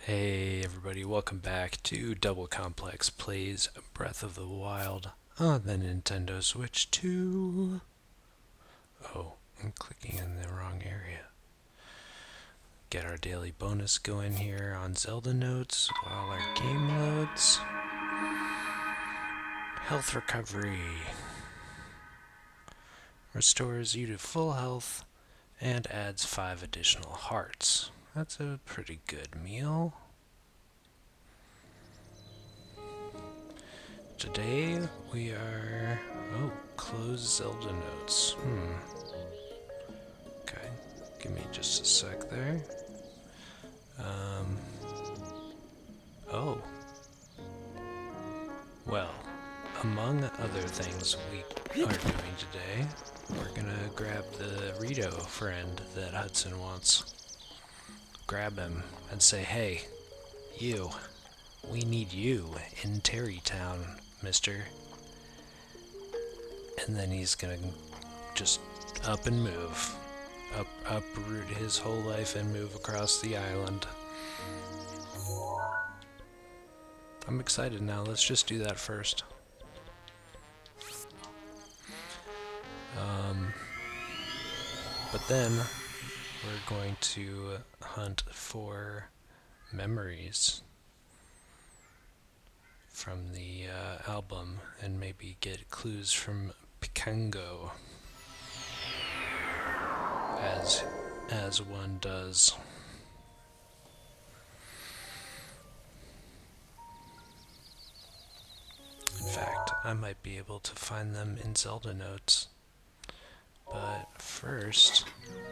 Hey everybody, welcome back to Double Complex Plays Breath of the Wild on the Nintendo Switch 2. Oh, I'm clicking in the wrong area. Get our daily bonus going here on Zelda notes while our game loads. Health recovery. Restores you to full health and adds 5 additional hearts. That's a pretty good meal. Today we are... Oh, close Zelda notes. Okay, give me just a sec there. Oh. Well, among other things we are doing today, we're gonna grab the Rito friend that Hudson wants. Grab him and say, hey, you, we need you in Terrytown, mister. And then he's gonna just up and move. Uproot his whole life and move across the island. I'm excited now, let's just do that first. But then we're going to hunt for memories from the album and maybe get clues from Pikango, as one does. In fact, I might be able to find them in Zelda notes. But first, you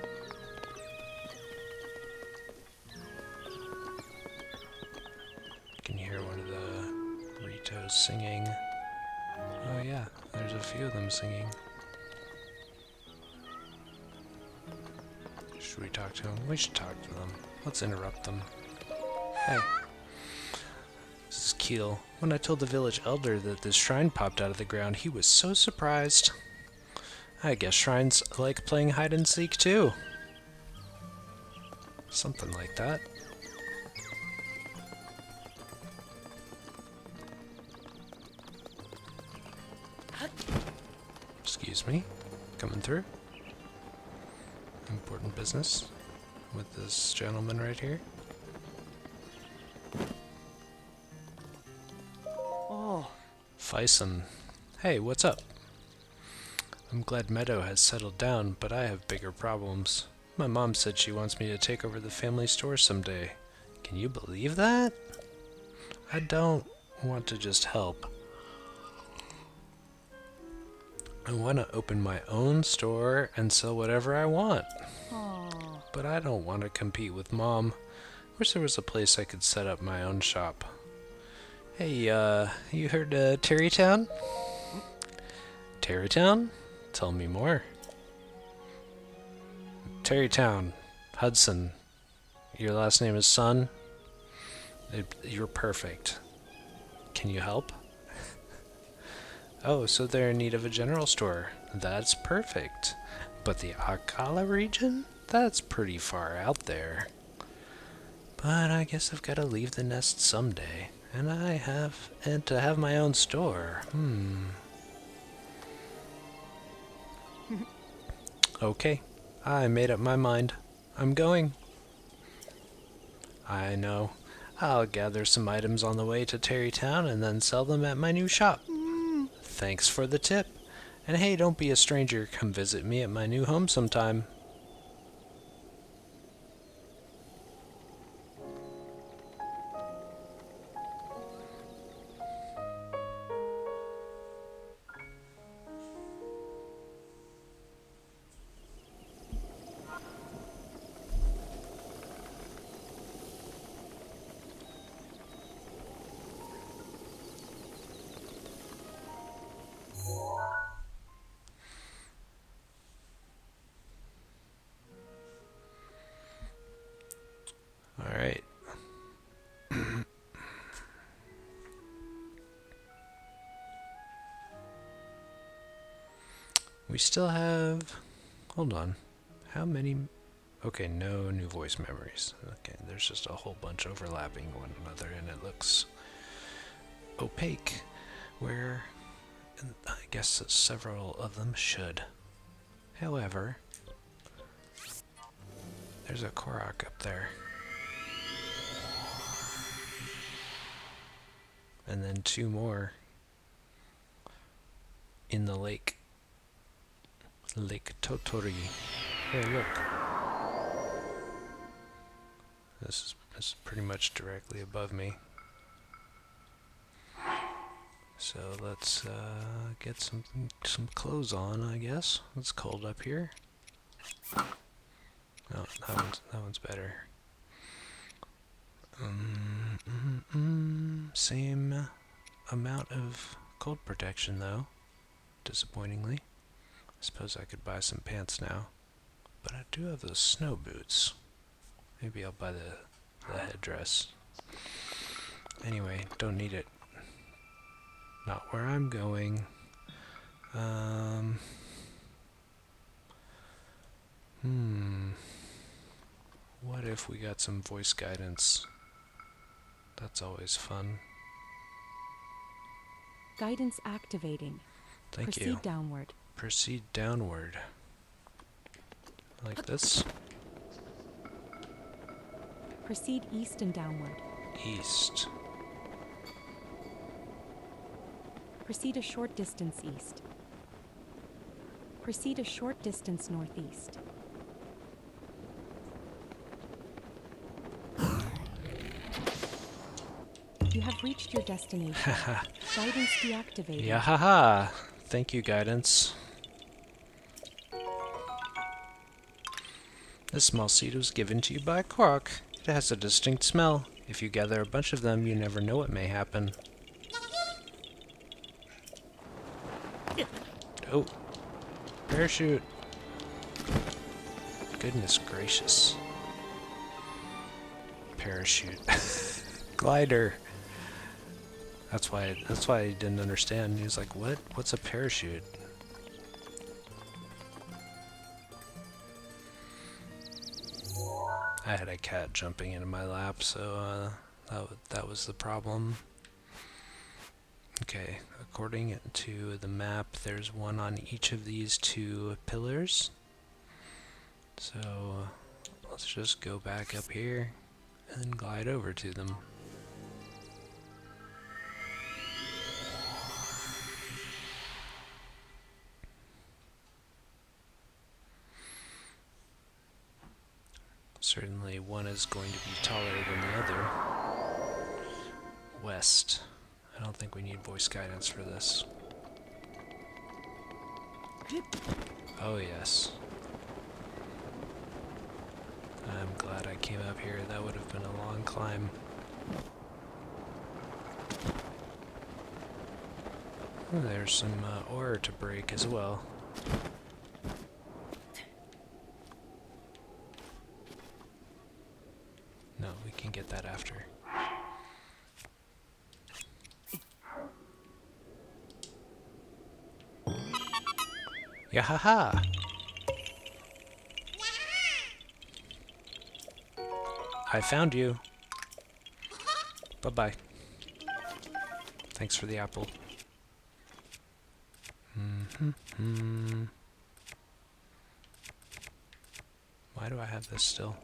can hear one of the Ritos singing. Oh yeah, there's a few of them singing. Should we talk to them? We should talk to them. Let's interrupt them. Hey. This is Keel. When I told the village elder that this shrine popped out of the ground, he was so surprised. I guess shrines like playing hide and seek too. Something like that. Excuse me. Coming through. Important business with this gentleman right here. Oh. Fison. Hey, what's up? I'm glad Meadow has settled down, but I have bigger problems. My mom said she wants me to take over the family store someday. Can you believe that? I don't want to just help. I want to open my own store and sell whatever I want. Oh. But I don't want to compete with Mom. Wish there was a place I could set up my own shop. Hey, you heard Terrytown? Terrytown? Tell me more. Terrytown, Hudson. Your last name is Sun? You're perfect. Can you help? Oh, so they're in need of a general store. That's perfect. But the Akala region? That's pretty far out there. But I guess I've got to leave the nest someday. And to have my own store. Okay, I made up my mind. I'm going. I know. I'll gather some items on the way to Terrytown and then sell them at my new shop. Thanks for the tip. And hey, don't be a stranger. Come visit me at my new home sometime. Alright. We still have... Hold on. How many... Okay, no new voice memories. Okay, there's just a whole bunch overlapping one another, and it looks opaque, where I guess several of them should. However, there's a korok up there. And then two more in the lake. Lake Totori. Hey, look. This is pretty much directly above me. So let's get some clothes on, I guess. It's cold up here. No, that one's better. Same amount of cold protection though, disappointingly. I suppose I could buy some pants now, but I do have those snow boots. Maybe I'll buy the headdress. Anyway, don't need it. Not where I'm going. What if we got some voice guidance? That's always fun. Guidance activating. Thank you. Proceed downward. Proceed downward. Like this? Proceed east and downward. East. Proceed a short distance east. Proceed a short distance northeast. You have reached your destination. Guidance deactivated. Yeah, haha. Thank you, guidance. This small seed was given to you by a korok. It has a distinct smell. If you gather a bunch of them, you never know what may happen. Oh. Parachute. Goodness gracious. Parachute. Glider. That's why he didn't understand. He was like, "What? What's a parachute?" I had a cat jumping into my lap, so that was the problem. Okay, according to the map, there's one on each of these two pillars. So let's just go back up here and glide over to them. Certainly one is going to be taller than the other. West. I don't think we need voice guidance for this. Oh yes. I'm glad I came up here. That would have been a long climb. Oh, there's some ore to break as well. No, we can get that after. Yahaha! I found you. Bye-bye. Thanks for the apple. Why do I have this still?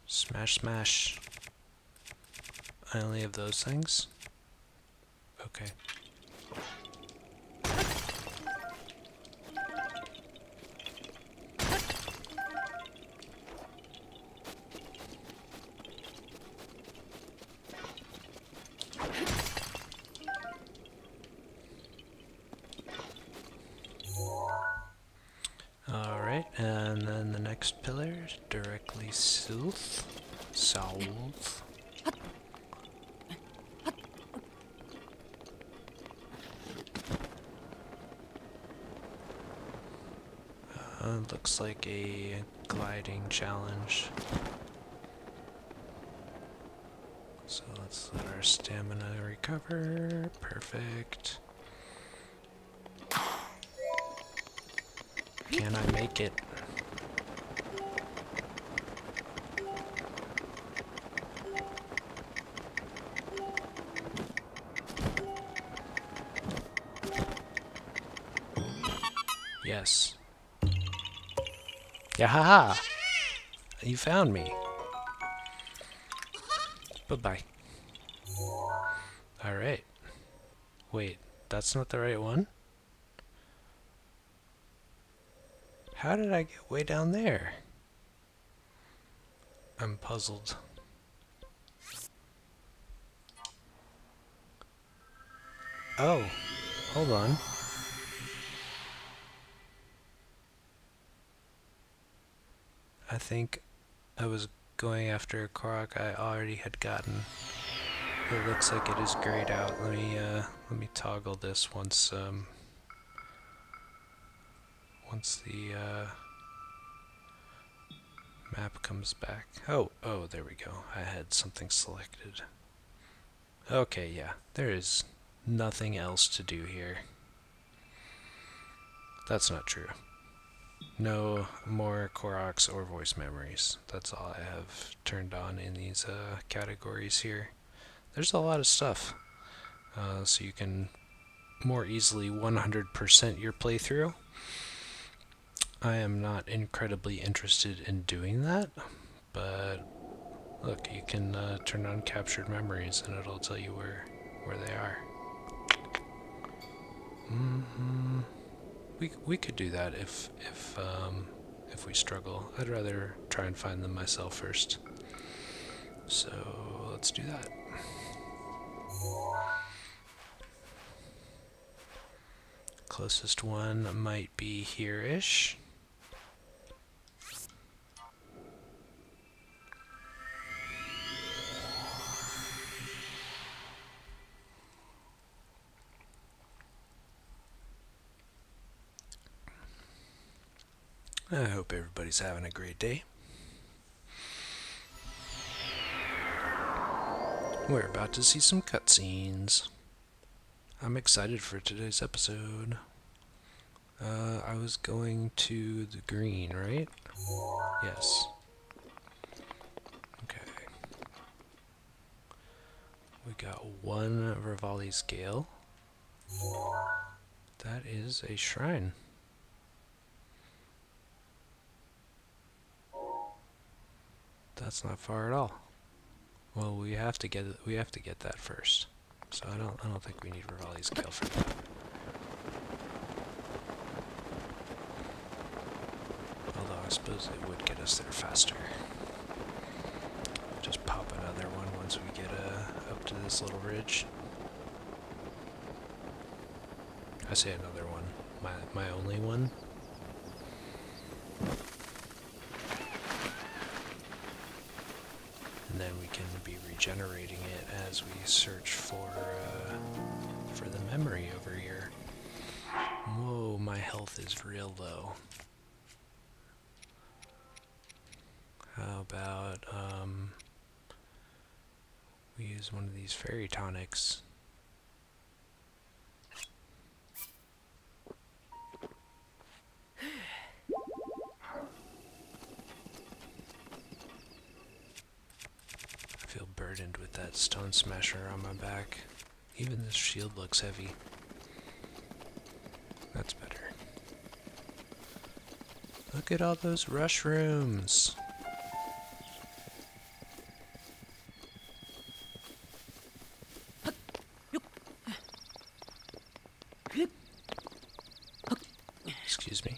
Smash, smash. I only have those things? Okay. Alright, and then the next pillar, directly south. South. Looks like a gliding challenge. So let's let our our stamina recover. Perfect. Can I make it? Yes. Yahaha! You found me. Bye-bye. Alright. Wait, that's not the right one? How did I get way down there? I'm puzzled. Oh, hold on. I think I was going after a korok I already had gotten. It looks like it is grayed out. Let me toggle this once the map comes back. Oh, there we go. I had something selected. Okay, yeah. There is nothing else to do here. That's not true. No more koroks or voice memories. That's all I have turned on in these categories here. There's a lot of stuff. So you can more easily 100% your playthrough. I am not incredibly interested in doing that, but look, you can turn on captured memories and it'll tell you where they are. We could do that if we struggle. I'd rather try and find them myself first. So let's do that. Closest one might be here-ish. I hope everybody's having a great day. We're about to see some cutscenes. I'm excited for today's episode. I was going to the green, right? Yes. Okay. We got one Rivali's Gale. That is a shrine. That's not far at all. Well, we have to get that first. So I don't think we need Rivali's Gale for that. Although I suppose it would get us there faster. Just pop another one once we get up to this little ridge. I say another one. My only one. And then we can be regenerating it as we search for the memory over here. Whoa, my health is real low. How about we use one of these fairy tonics? I feel burdened with that stone smasher on my back. Even this shield looks heavy. That's better. Look at all those rush rooms. Excuse me.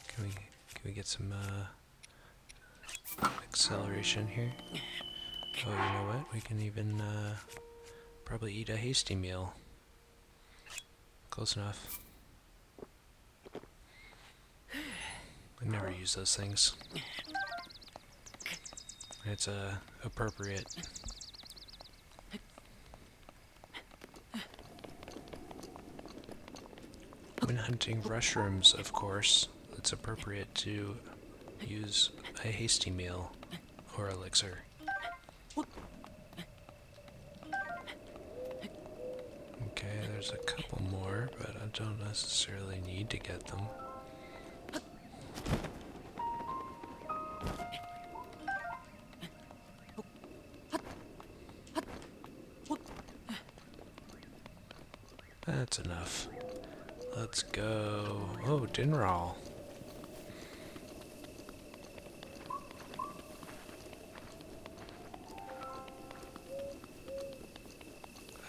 Can we get some acceleration here? Oh, you know what? We can even probably eat a hasty meal. Close enough. I never use those things. It's appropriate. When hunting mushrooms, of course, it's appropriate to use a hasty meal or elixir. don't necessarily need to get them. That's enough. Let's go. Oh, Dinral.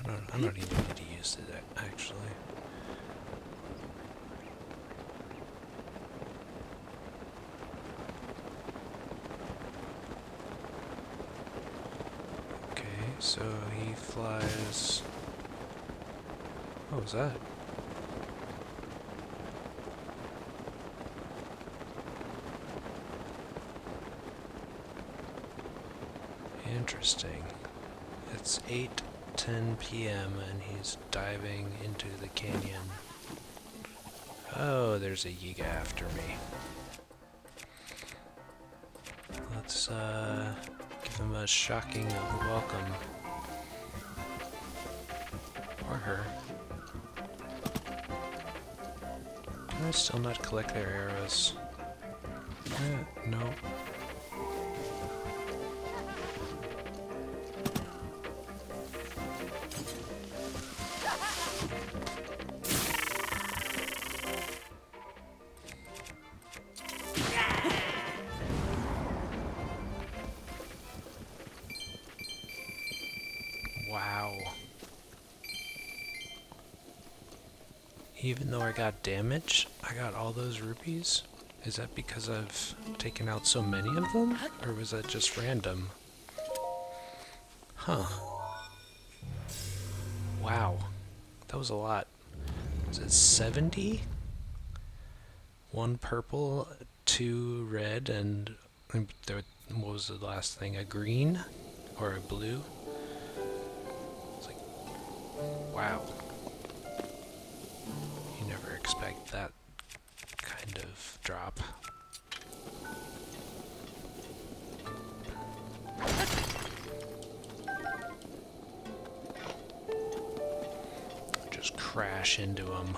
I don't even need to use it, actually. Okay, so he flies... What was that? Interesting. It's 8:10 p.m. and he's diving into the canyon. Oh, there's a Yiga after me. Let's give him a shocking welcome. Or her. Can I still not collect their arrows? No. Wow. Even though I got damage, I got all those rupees? Is that because I've taken out so many of them? Or was that just random? Huh. Wow. That was a lot. Was it 70? 1 purple, 2 red, and there, what was the last thing? A green? Or a blue? It's like, wow. You never expect that kind of drop. Just crash into him.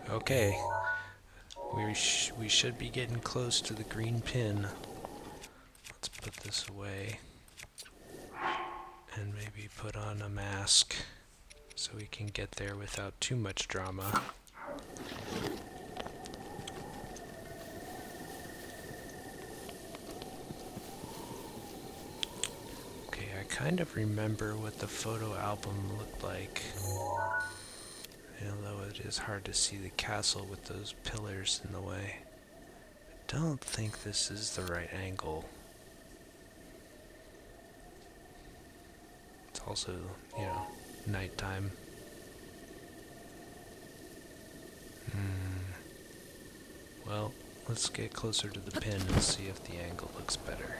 Okay. We should be getting close to the green pin. Let's put this away. And maybe put on a mask so we can get there without too much drama. Okay, I kind of remember what the photo album looked like. Although it is hard to see the castle with those pillars in the way. I don't think this is the right angle. It's also, you know, nighttime. Well, let's get closer to the pin and see if the angle looks better.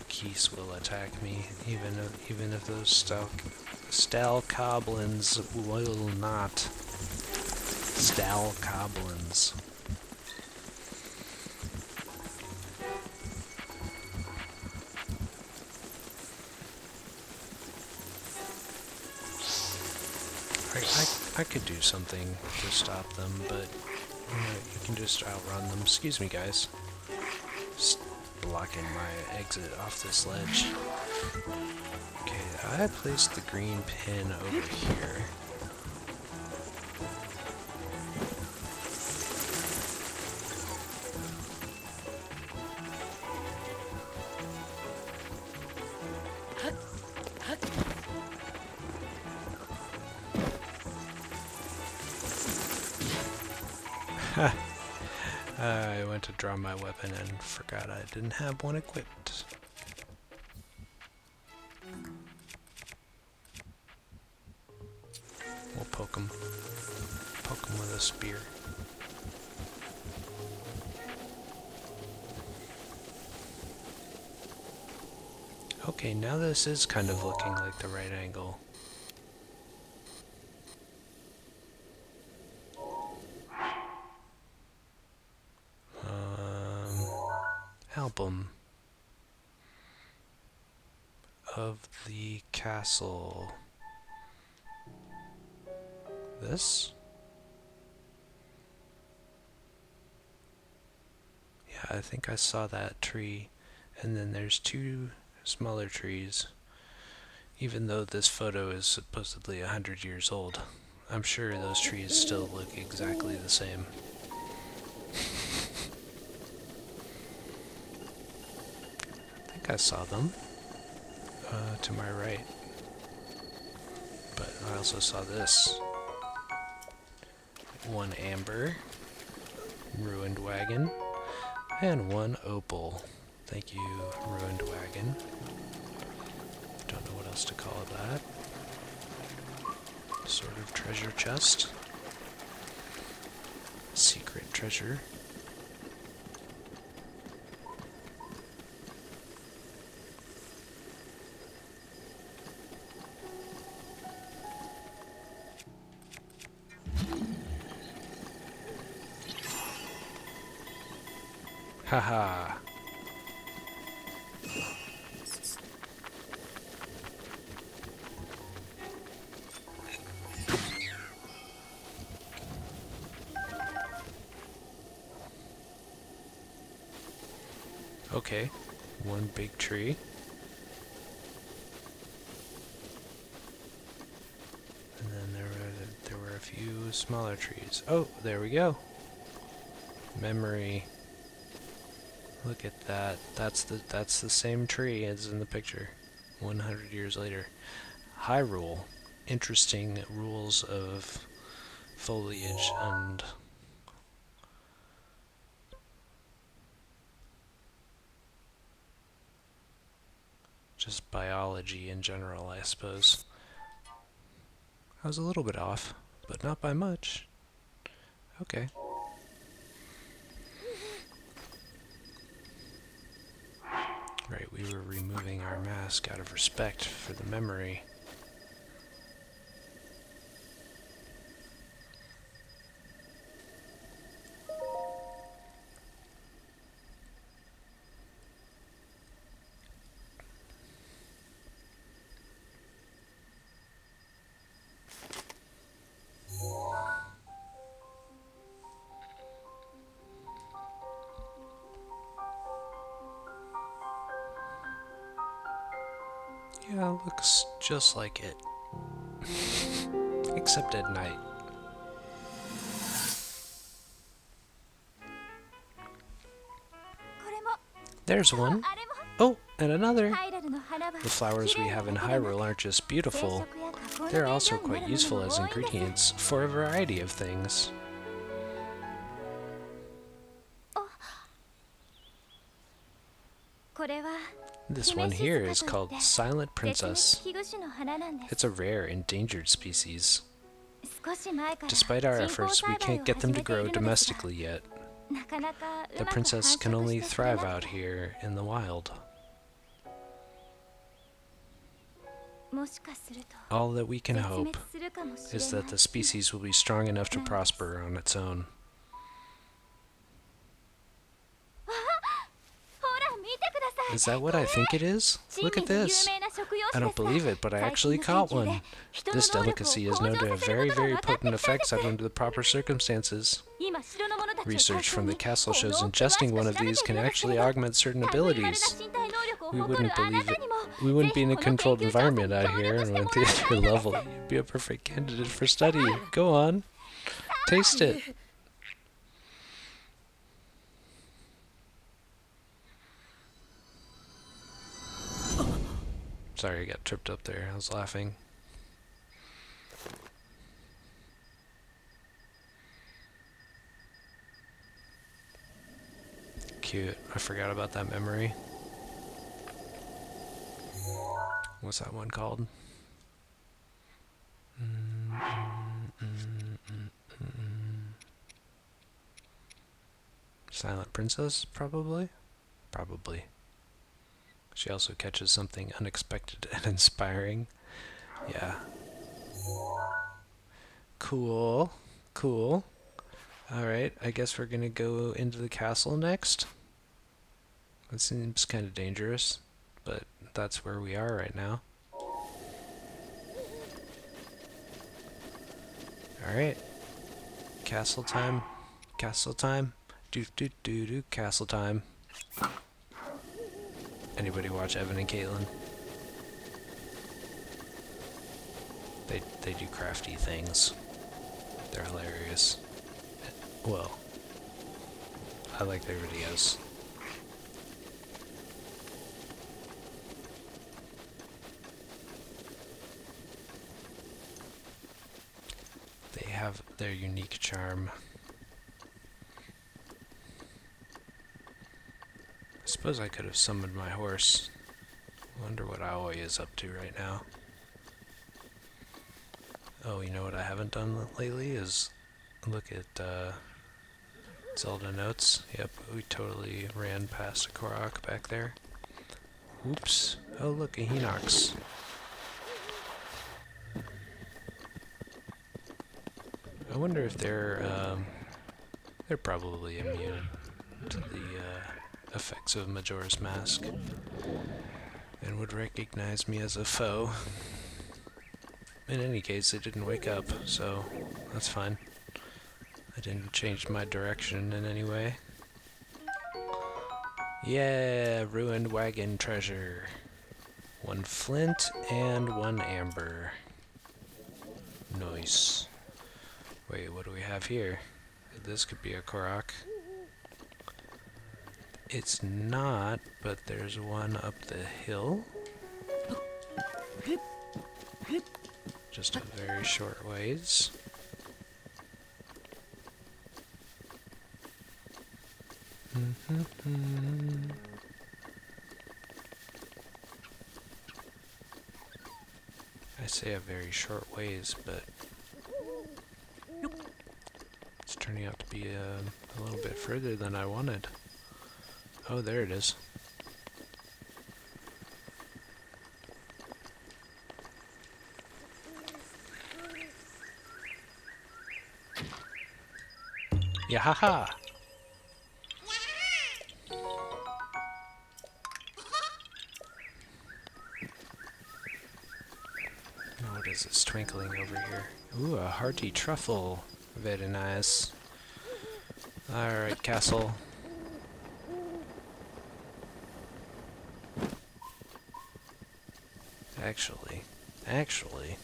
Geese will attack me, even if those stalkoblins will not. Stalkoblins. I could do something to stop them, but you can just outrun them. Excuse me, guys. Just blocking my exit off this ledge. Okay, I placed the green pin over here. I went to draw my weapon and forgot I didn't have one equipped. We'll poke him. Poke him with a spear. Okay, now this is kind of looking like the right angle. Album of the castle. This? Yeah, I think I saw that tree. And then there's two smaller trees. Even though this photo is supposedly 100 years old, I'm sure those trees still look exactly the same. I think I saw them to my right. But I also saw this. One amber, ruined wagon, and one opal. Thank you, ruined wagon. Don't know what else to call that. Sort of treasure chest. Secret treasure. Haha. Okay, one big tree. And then there were a few smaller trees. Oh, there we go. Memory. Look at that. That's the same tree as in the picture. 100 years later. Hyrule. Interesting rules of foliage and just biology in general, I suppose. I was a little bit off, but not by much. Okay. Right, we were removing our mask out of respect for the memory. Yeah, it looks just like it. Except at night. There's one. Oh, and another. The flowers we have in Hyrule aren't just beautiful, they're also quite useful as ingredients for a variety of things. This one here is called Silent Princess. It's a rare, endangered species. Despite our efforts, we can't get them to grow domestically yet. The princess can only thrive out here in the wild. All that we can hope is that the species will be strong enough to prosper on its own. Is that what I think it is? Look at this! I don't believe it, but I actually caught one. This delicacy is known to have very, very potent effects under the proper circumstances. Research from the castle shows ingesting one of these can actually augment certain abilities. We wouldn't be in a controlled environment out here, and when at your level, you'd be a perfect candidate for study. Go on, taste it. Sorry, I got tripped up there. I was laughing. Cute. I forgot about that memory. What's that one called? Silent Princess, probably? Probably. She also catches something unexpected and inspiring. Yeah. Cool. Cool. Alright, I guess we're gonna go into the castle next. It seems kind of dangerous, but that's where we are right now. Alright. Castle time. Castle time. Do do do do. Castle time. Anybody watch Evan and Caitlin? They do crafty things. They're hilarious. Well, I like their videos. They have their unique charm. I suppose I could have summoned my horse. Wonder what Aoi is up to right now. Oh, you know what I haven't done lately is look at Zelda notes. Yep, we totally ran past a korok back there. Oops. Oh, look, a Hinox. I wonder if they're probably immune to the effects of Majora's Mask and would recognize me as a foe. In any case, they didn't wake up, so that's fine. I didn't change my direction in any way. Yeah, ruined wagon treasure. 1 flint and 1 amber. Nice. Wait, what do we have here? This could be a korok. It's not, but there's one up the hill. Just a very short ways. I say a very short ways, but it's turning out to be a little bit further than I wanted. Oh, there it is. Yeah, haha! What is this twinkling over here? Ooh, a hearty truffle. Very nice. Alright, castle. Actually,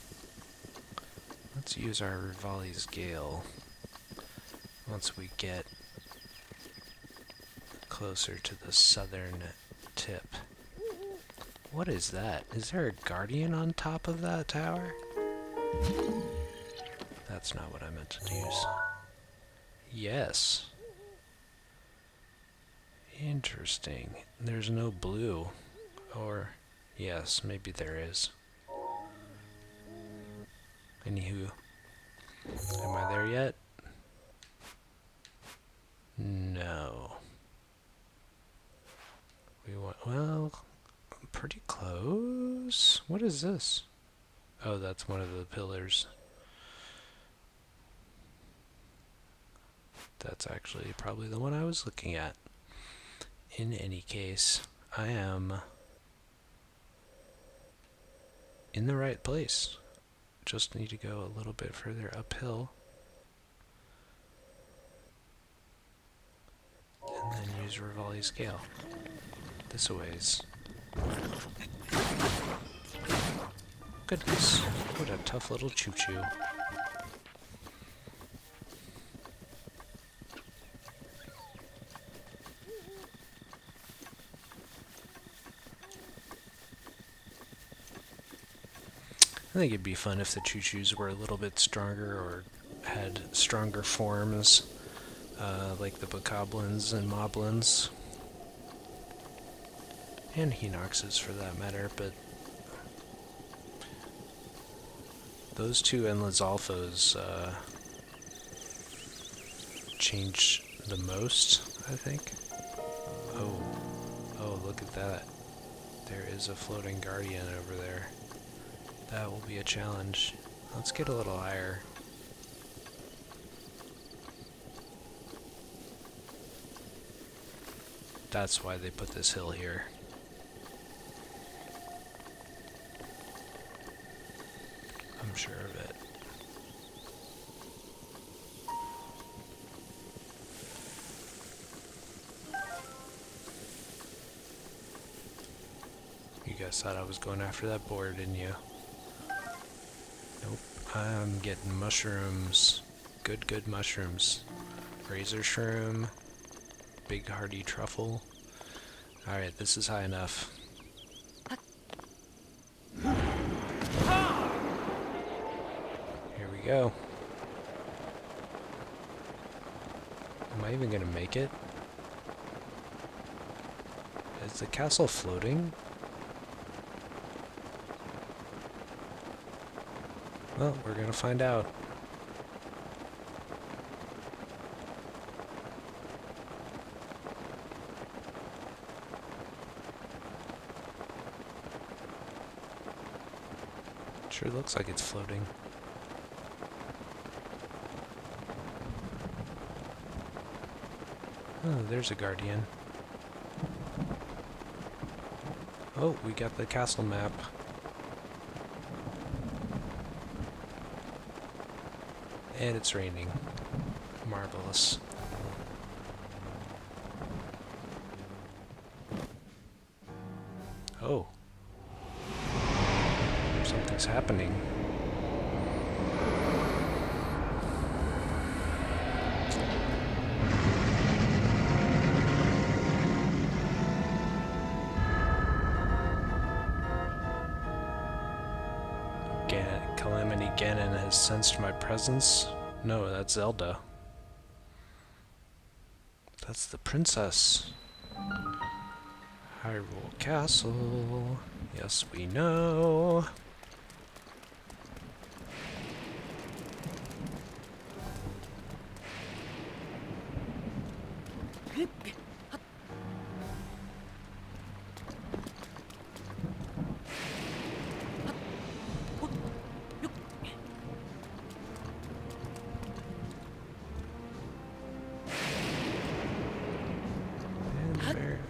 let's use our Rivali's Gale once we get closer to the southern tip. What is that? Is there a guardian on top of that tower? That's not what I meant to use. Yes. Interesting. There's no blue. Or, yes, maybe there is. Anywho, am I there yet? No. We want, well, pretty close. What is this? Oh, that's one of the pillars. That's actually probably the one I was looking at. In any case, I am in the right place. Just need to go a little bit further uphill. And then use Rivali's Scale. This a ways. Goodness, what a tough little choo-choo. I think it'd be fun if the choo-choos were a little bit stronger or had stronger forms, like the bokoblins and moblins. And Hinoxes for that matter, but those two and Lizalfos change the most, I think. Oh, look at that. There is a floating guardian over there. That will be a challenge. Let's get a little higher. That's why they put this hill here. I'm sure of it. You guys thought I was going after that boar, didn't you? Nope. I'm getting mushrooms. Good, good mushrooms. Razor shroom. Big hearty truffle. Alright, this is high enough. Here we go. Am I even gonna make it? Is the castle floating? Well, we're gonna find out. Sure looks like it's floating. Oh, there's a guardian. Oh, we got the castle map. And it's raining. Marvelous. Oh. Something's happening. Calamity Ganon has sensed my presence. No, that's Zelda. That's the princess. Hyrule Castle. Yes, we know.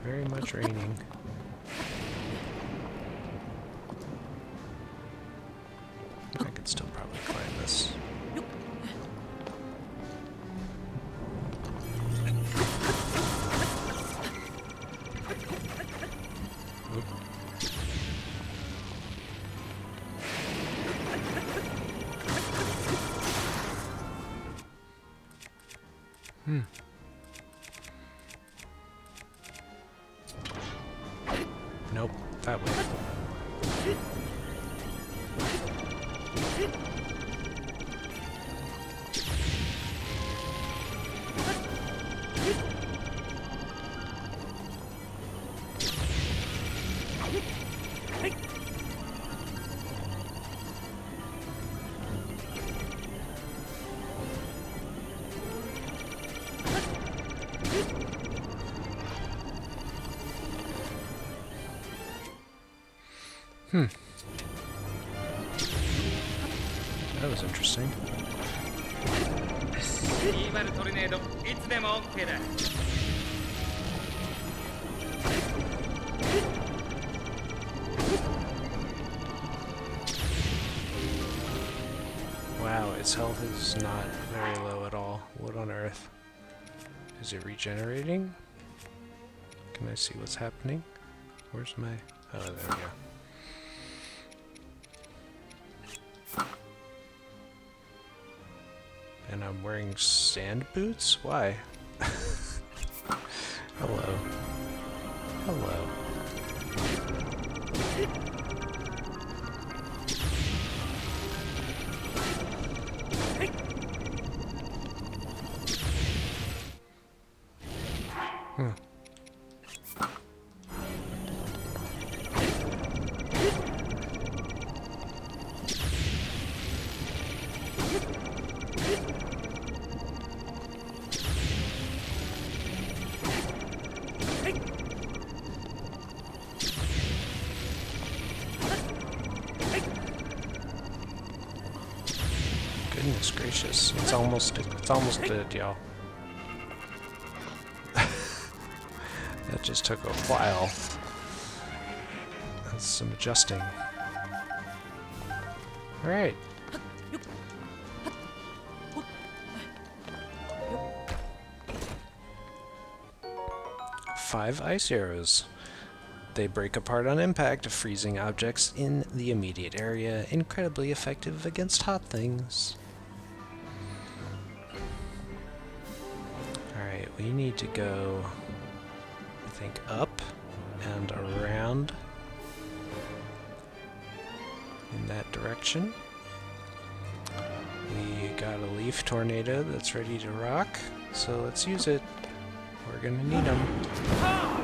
Very much raining. I could still probably climb this. Oop. Nope, that way. That was interesting. Wow, its health is not very low at all. What on earth? Is it regenerating? Can I see what's happening? Where's my... Oh, there we go. And I'm wearing sand boots? Why? Hello. Hello. Goodness gracious, it's almost dead, y'all. That just took a while. That's some adjusting. Alright. 5 ice arrows. They break apart on impact, freezing objects in the immediate area. Incredibly effective against hot things. Alright, we need to go, I think, up and around in that direction. We got a leaf tornado that's ready to rock, so let's use it. We're gonna need them.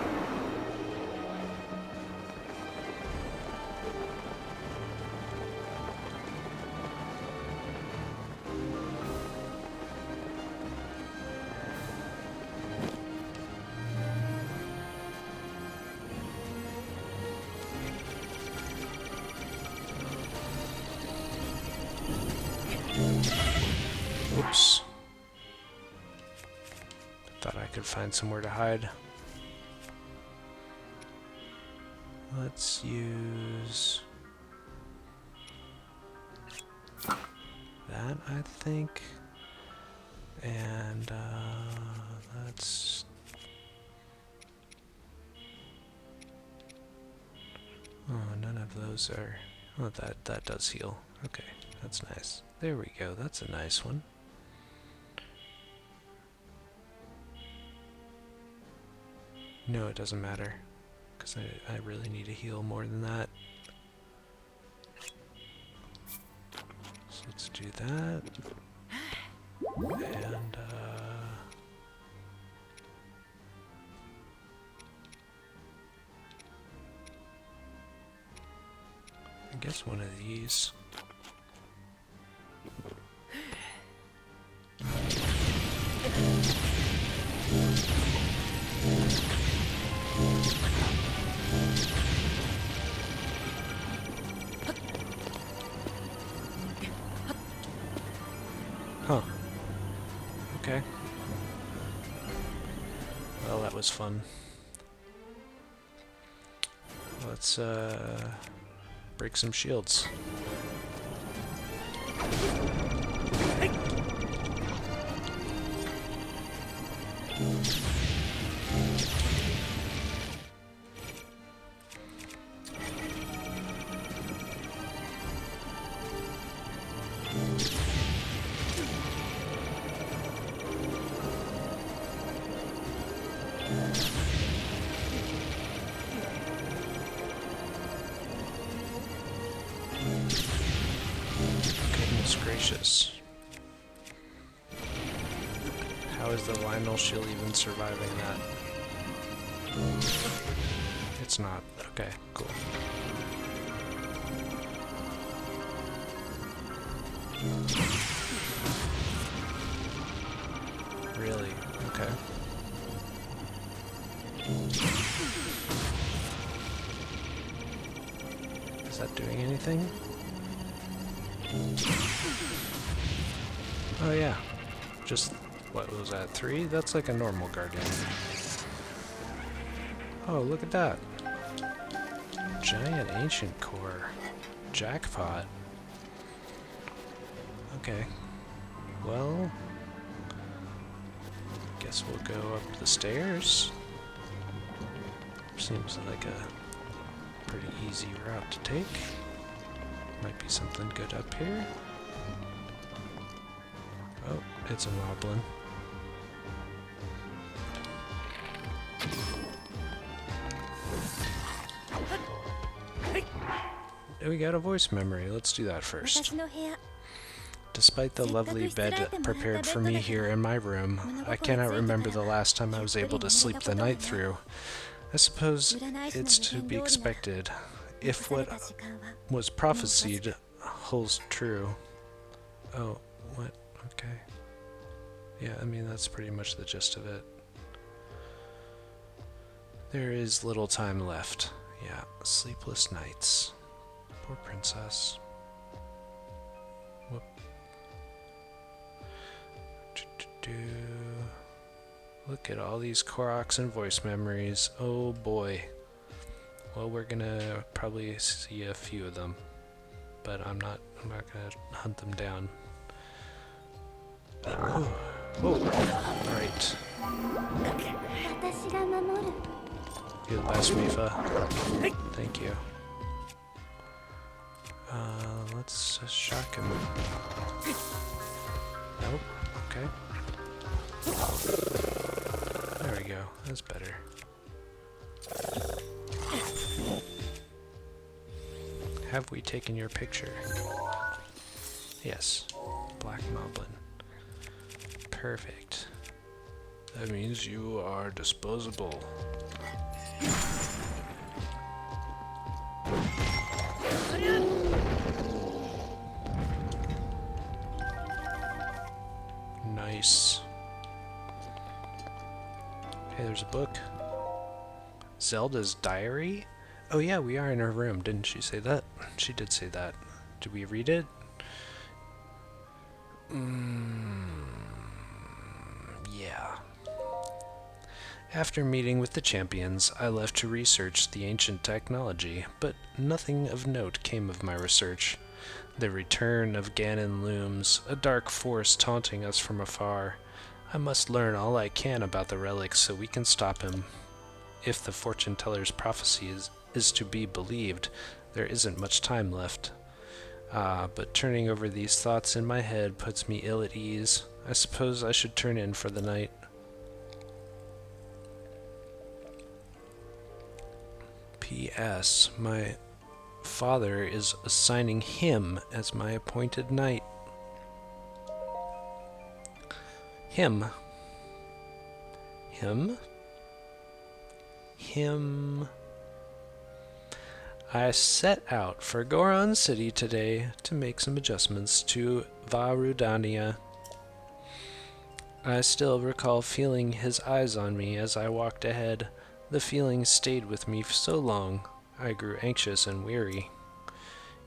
Oops. Thought I could find somewhere to hide. Let's use that, I think. And let's... Oh, none of those are... Oh, that does heal. Okay, that's nice. There we go, that's a nice one. No, it doesn't matter, because I really need to heal more than that. So let's do that. And, I guess one of these. Huh. Okay. Well, that was fun. Let's, break some shields. Goodness gracious. How is the Lionel shield even surviving that? It's not. Okay, cool. Really? Okay. Is that doing anything? Oh yeah. Just, what was that, 3? That's like a normal guardian. Oh, look at that. Giant ancient core. Jackpot. Okay. Well, guess we'll go up the stairs. Seems like a pretty easy route to take. Might be something good up here. Oh, it's a moblin. We got a voice memory. Let's do that first. Despite the lovely bed prepared for me here in my room, I cannot remember the last time I was able to sleep the night through. I suppose it's to be expected, if what was prophesied holds true. Oh, what? Okay. Yeah, I mean, that's pretty much the gist of it. There is little time left. Yeah, Sleepless Nights. Poor princess. Whoop. Look at all these koroks and voice memories. Oh boy. Well, we're gonna probably see a few of them, but I'm not gonna hunt them down. Oh, right. You're the best, Mifa. Thank you. Let's shock him. Nope. Okay. There we go. That's better. Have we taken your picture? Yes. Black Moblin. Perfect. That means you are disposable. Nice. Okay, there's a book. Zelda's diary? Oh yeah, we are in her room. Didn't she say that? She did say that. Did we read it? Yeah. After meeting with the champions, I left to research the ancient technology, but nothing of note came of my research. The return of Ganon looms, a dark force taunting us from afar. I must learn all I can about the relics so we can stop him. If the fortune teller's prophecy is to be believed, there isn't much time left. But turning over these thoughts in my head puts me ill at ease. I suppose I should turn in for the night. P.S. My father is assigning him as my appointed knight. Him. I set out for Goron City today to make some adjustments to Varudania. I still recall feeling his eyes on me as I walked ahead. The feeling stayed with me for so long, I grew anxious and weary.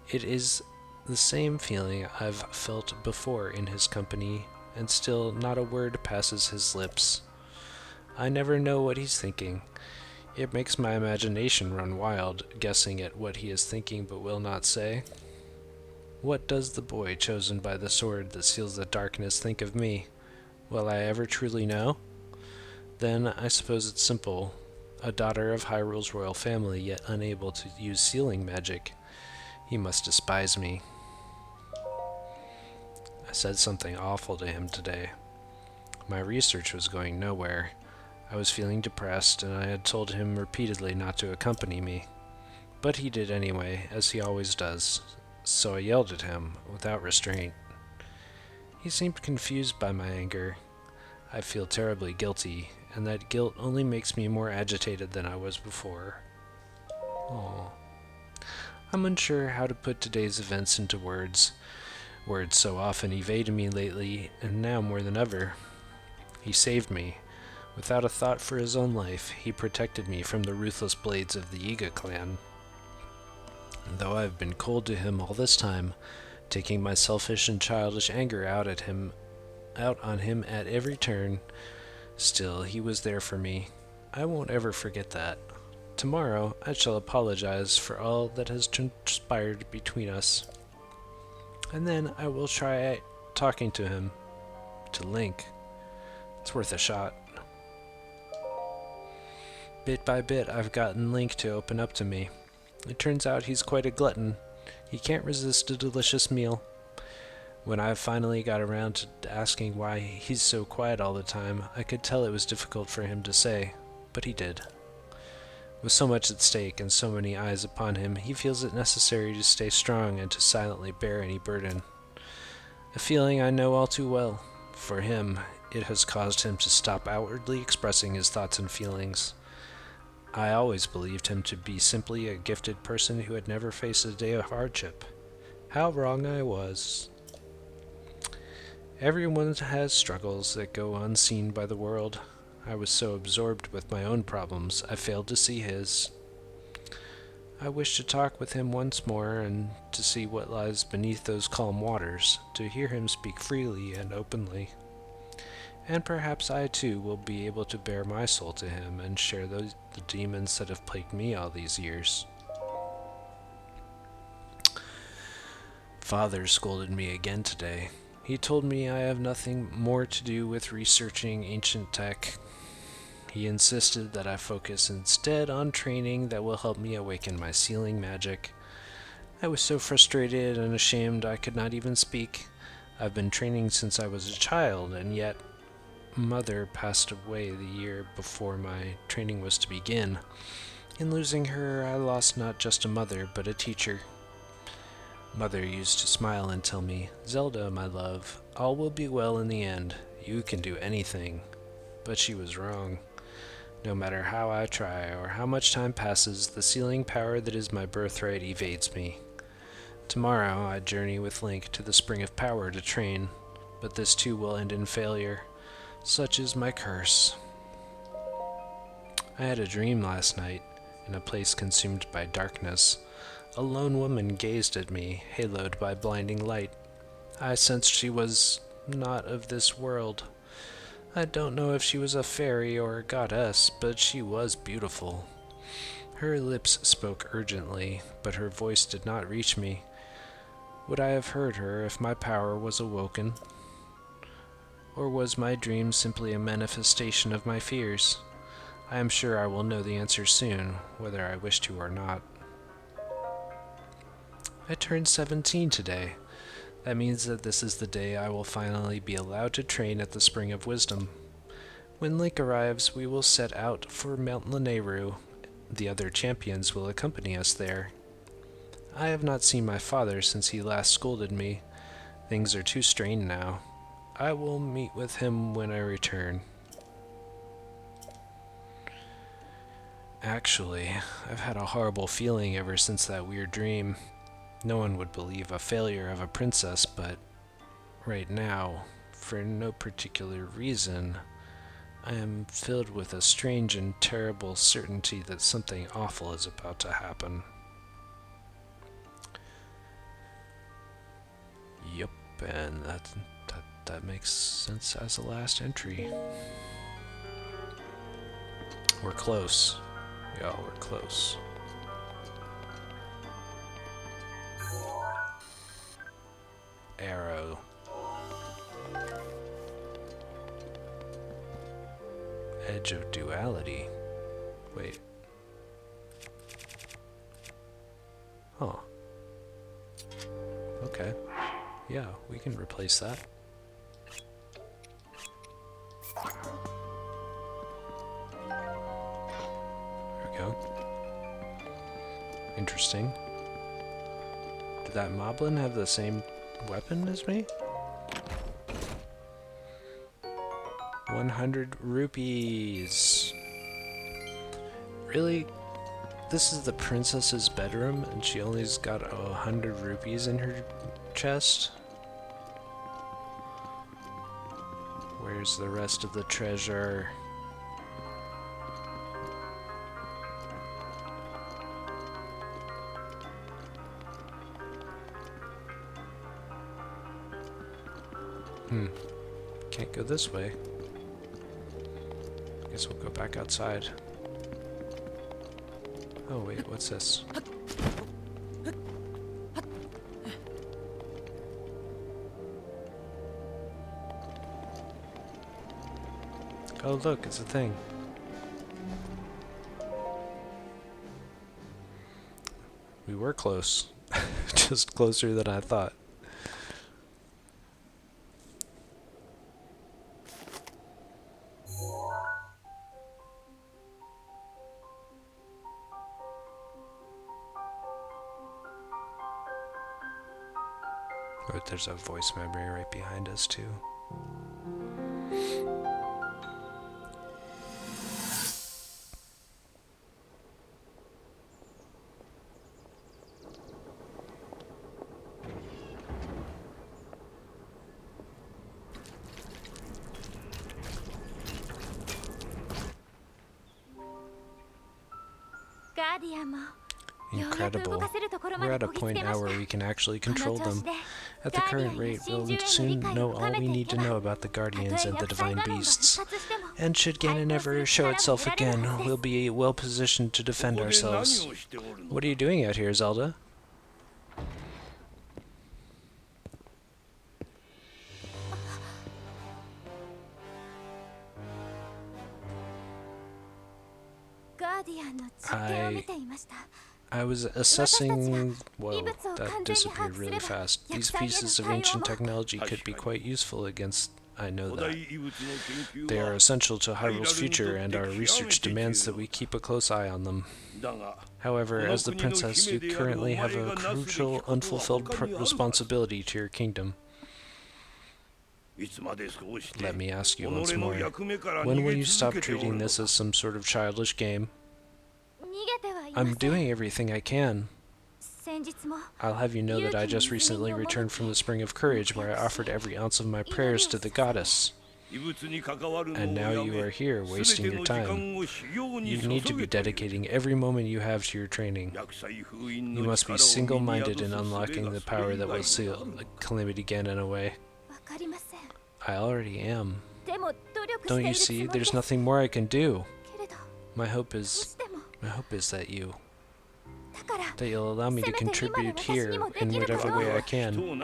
It is the same feeling I've felt before in his company, and still not a word passes his lips. I never know what he's thinking. It makes my imagination run wild, guessing at what he is thinking but will not say. What does the boy chosen by the sword that seals the darkness think of me? Will I ever truly know? Then I suppose it's simple. A daughter of Hyrule's royal family, yet unable to use sealing magic. He must despise me. I said something awful to him today. My research was going nowhere. I was feeling depressed, and I had told him repeatedly not to accompany me. But he did anyway, as he always does, so I yelled at him, without restraint. He seemed confused by my anger. I feel terribly guilty, and that guilt only makes me more agitated than I was before. Oh. I'm unsure how to put today's events into words. Words so often evade me lately, and now more than ever. He saved me. Without a thought for his own life, he protected me from the ruthless blades of the Yiga clan. Though I've been cold to him all this time, taking my selfish and childish anger out on him at every turn, still he was there for me. I won't ever forget that. Tomorrow I shall apologize for all that has transpired between us. And then I will try talking to him. To Link. It's worth a shot. Bit by bit, I've gotten Link to open up to me. It turns out he's quite a glutton. He can't resist a delicious meal. When I finally got around to asking why he's so quiet all the time, I could tell it was difficult for him to say, but he did. With so much at stake and so many eyes upon him, he feels it necessary to stay strong and to silently bear any burden. A feeling I know all too well. For him, it has caused him to stop outwardly expressing his thoughts and feelings. I always believed him to be simply a gifted person who had never faced a day of hardship. How wrong I was. Everyone has struggles that go unseen by the world. I was so absorbed with my own problems, I failed to see his. I wish to talk with him once more and to see what lies beneath those calm waters, to hear him speak freely and openly. And perhaps I too will be able to bare my soul to him and share the demons that have plagued me all these years. Father scolded me again today. He told me I have nothing more to do with researching ancient tech. He insisted that I focus instead on training that will help me awaken my sealing magic. I was so frustrated and ashamed I could not even speak. I've been training since I was a child, and yet Mother passed away the year before my training was to begin. In losing her, I lost not just a mother, but a teacher. Mother used to smile and tell me, "Zelda, my love, all will be well in the end. You can do anything." But she was wrong. No matter how I try or how much time passes, the sealing power that is my birthright evades me. Tomorrow I journey with Link to the Spring of Power to train, but this too will end in failure. Such is my curse. I had a dream last night, in a place consumed by darkness. A lone woman gazed at me, haloed by blinding light. I sensed she was not of this world. I don't know if she was a fairy or a goddess, but she was beautiful. Her lips spoke urgently, but her voice did not reach me. Would I have heard her if my power was awoken? Or was my dream simply a manifestation of my fears? I am sure I will know the answer soon, whether I wish to or not. I turned 17 today. That means that this is the day I will finally be allowed to train at the Spring of Wisdom. When Link arrives, we will set out for Mount Lanayru. The other champions will accompany us there. I have not seen my father since he last scolded me. Things are too strained now. I will meet with him when I return. Actually, I've had a horrible feeling ever since that weird dream. No one would believe a failure of a princess, but right now, for no particular reason, I am filled with a strange and terrible certainty that something awful is about to happen. Yup, and that makes sense as the last entry. We're close. Yeah, we're close. Arrow. Edge of duality. Wait. Huh. Okay. Yeah, we can replace that. There we go. Interesting. Did that moblin have the same weapon as me? 100 rupees. Really? This is the princess's bedroom and she only's got 100 rupees in her chest? Where's the rest of the treasure? Can't go this way. Guess we'll go back outside. Oh wait, what's this? Oh look, it's a thing. We were close. Just closer than I thought. Oh, there's a voice memory right behind us too. Incredible. We're at a point now where we can actually control them. At the current rate, we'll soon know all we need to know about the Guardians and the Divine Beasts. And should Ganon ever show itself again, we'll be well positioned to defend ourselves. What are you doing out here, Zelda? I was assessing... Whoa, that disappeared really fast. These pieces of ancient technology could be quite useful against... I know that. They are essential to Hyrule's future, and our research demands that we keep a close eye on them. However, as the princess, you currently have a crucial, unfulfilled responsibility to your kingdom. Let me ask you once more. When will you stop treating this as some sort of childish game? I'm doing everything I can. I'll have you know that I just recently returned from the Spring of Courage, where I offered every ounce of my prayers to the goddess. And now you are here, wasting your time. You need to be dedicating every moment you have to your training. You must be single-minded in unlocking the power that will seal Calamity Ganon away. I already am. Don't you see? There's nothing more I can do. My hope is that you'll allow me to contribute here in whatever way I can.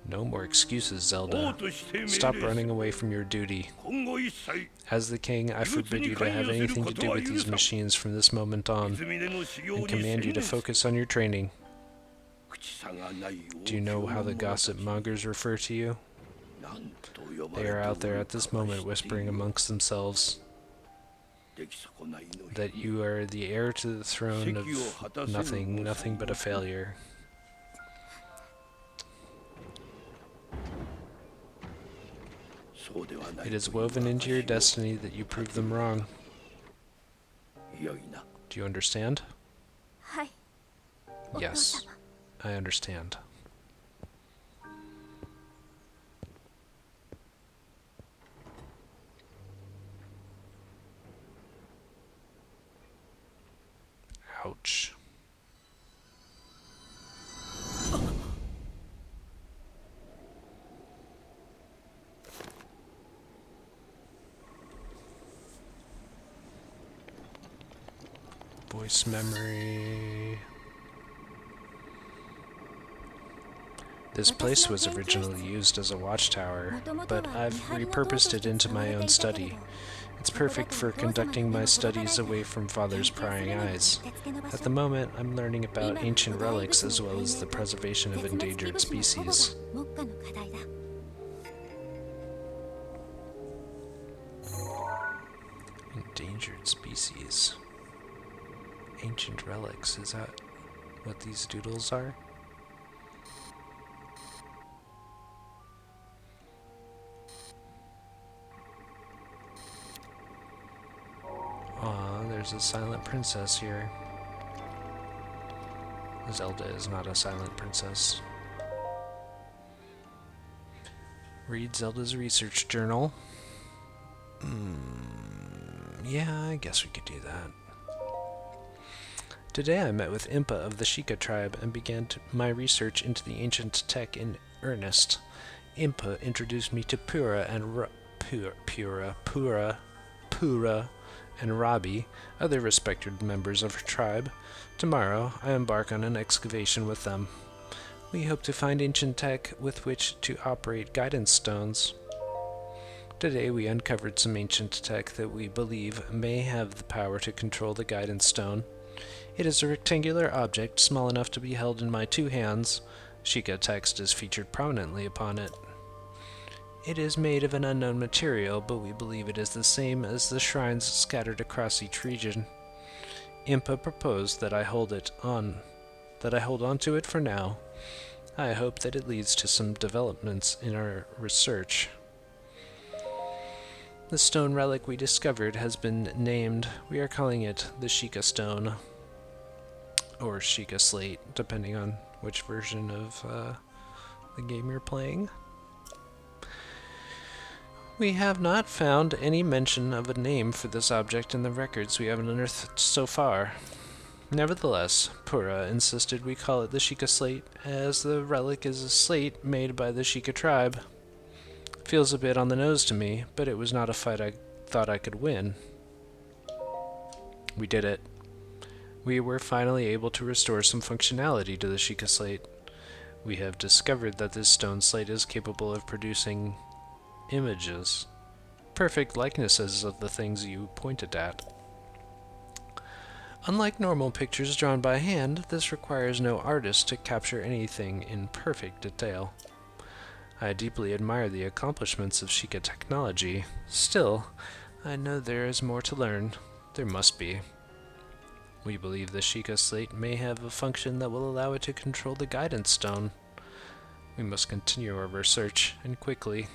No more excuses, Zelda. Stop running away from your duty. As the king, I forbid you to have anything to do with these machines from this moment on, and command you to focus on your training. Do you know how the gossip mongers refer to you? They are out there at this moment whispering amongst themselves that you are the heir to the throne of nothing but a failure. It is woven into your destiny that you prove them wrong. Do you understand? Yes, I understand. Ouch. Voice memory. This place was originally used as a watchtower, but I've repurposed it into my own study. It's perfect for conducting my studies away from Father's prying eyes. At the moment, I'm learning about ancient relics as well as the preservation of endangered species. Endangered species. Ancient relics, is that what these doodles are? Aw, there's a silent princess here. Zelda is not a silent princess. Read Zelda's research journal. Yeah, I guess we could do that. Today I met with Impa of the Sheikah tribe and began my research into the ancient tech in earnest. Impa introduced me to Pura and Pura and Robbie, other respected members of her tribe. Tomorrow I embark on an excavation with them. We hope to find ancient tech with which to operate guidance stones. Today we uncovered some ancient tech that we believe may have the power to control the guidance stone. It is a rectangular object small enough to be held in my two hands. Sheikah text is featured prominently upon it. It is made of an unknown material, but we believe it is the same as the shrines scattered across each region. Impa proposed that I hold on to it for now. I hope that it leads to some developments in our research. The stone relic we discovered has been named. We are calling it the Sheikah Stone, or Sheikah Slate, depending on which version of the game you're playing. We have not found any mention of a name for this object in the records we have unearthed so far. Nevertheless, Pura insisted we call it the Sheikah Slate, as the relic is a slate made by the Sheikah tribe. Feels a bit on the nose to me, but it was not a fight I thought I could win. We did it. We were finally able to restore some functionality to the Sheikah Slate. We have discovered that this stone slate is capable of producing images, perfect likenesses of the things you pointed at. Unlike normal pictures drawn by hand, this requires no artist to capture anything in perfect detail. I deeply admire the accomplishments of Sheikah technology. Still, I know there is more to learn. There must be. We believe the Sheikah Slate may have a function that will allow it to control the guidance stone. We must continue our research, and quickly.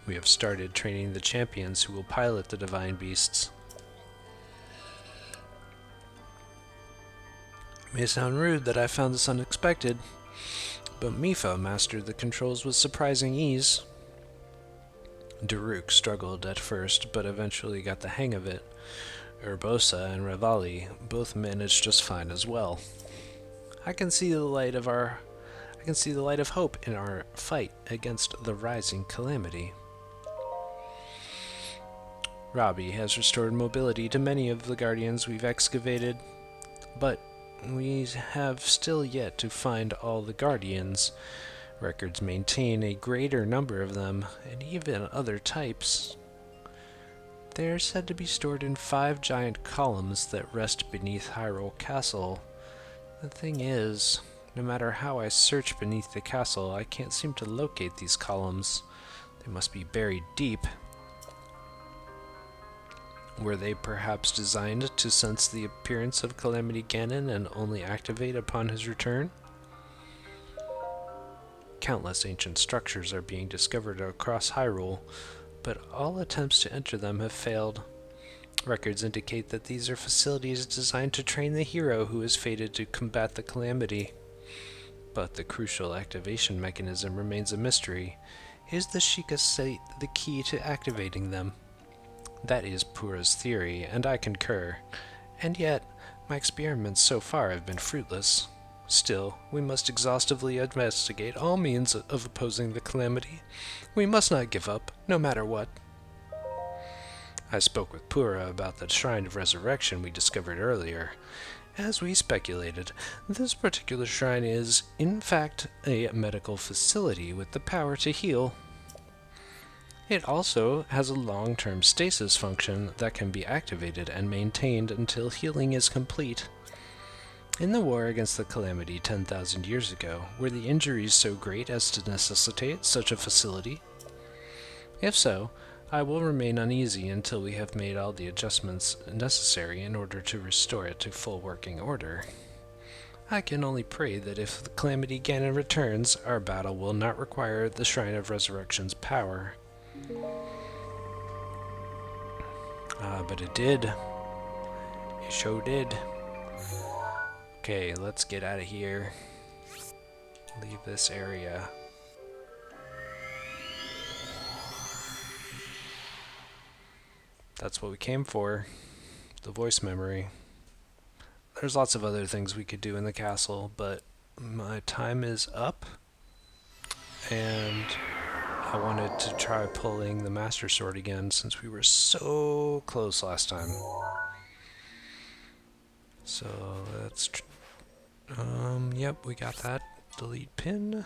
We have started training the champions who will pilot the divine beasts. It may sound rude that I found this unexpected, but Mifa mastered the controls with surprising ease. Daruk struggled at first, but eventually got the hang of it. Urbosa and Revali both managed just fine as well. I can see the light of hope in our fight against the rising calamity. Robbie has restored mobility to many of the guardians we've excavated, but we have still yet to find all the guardians. Records maintain a greater number of them, and even other types. They are said to be stored in 5 giant columns that rest beneath Hyrule Castle. The thing is, no matter how I search beneath the castle, I can't seem to locate these columns. They must be buried deep. Were they perhaps designed to sense the appearance of Calamity Ganon and only activate upon his return? Countless ancient structures are being discovered across Hyrule, but all attempts to enter them have failed. Records indicate that these are facilities designed to train the hero who is fated to combat the calamity. But the crucial activation mechanism remains a mystery. Is the Sheikah Slate the key to activating them? That is Pura's theory, and I concur. And yet, my experiments so far have been fruitless. Still, we must exhaustively investigate all means of opposing the calamity. We must not give up, no matter what. I spoke with Pura about the Shrine of Resurrection we discovered earlier. As we speculated, this particular shrine is, in fact, a medical facility with the power to heal. It also has a long-term stasis function that can be activated and maintained until healing is complete. In the war against the calamity 10,000 years ago, were the injuries so great as to necessitate such a facility? If so, I will remain uneasy until we have made all the adjustments necessary in order to restore it to full working order. I can only pray that if the Calamity Ganon returns, our battle will not require the Shrine of Resurrection's power. But it did. It sure did. Okay, let's get out of here. Leave this area. That's what we came for. The voice memory. There's lots of other things we could do in the castle, but my time is up. And I wanted to try pulling the Master Sword again since we were so close last time. So let's... yep, we got that. Delete pin.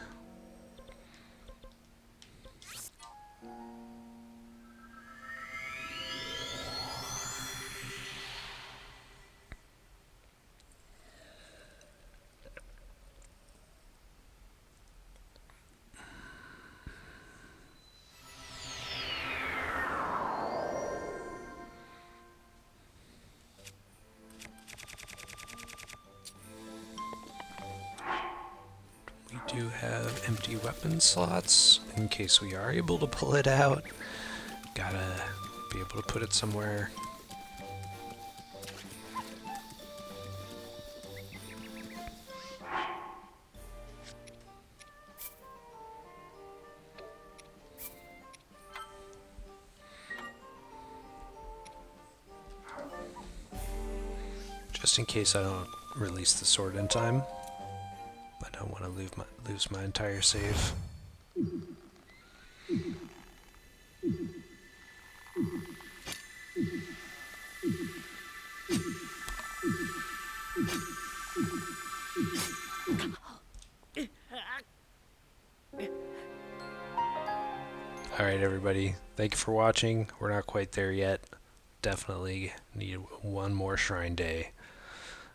We do have empty weapon slots in case we are able to pull it out. Gotta be able to put it somewhere. Just in case I don't release the sword in time. I don't want to lose my entire save. Alright everybody, thank you for watching. We're not quite there yet. Definitely need one more shrine day.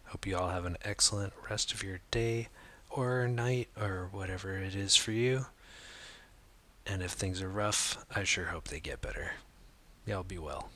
Hope you all have an excellent rest of your day or night or whatever it is for you. And if things are rough, I sure hope they get better. Y'all be well.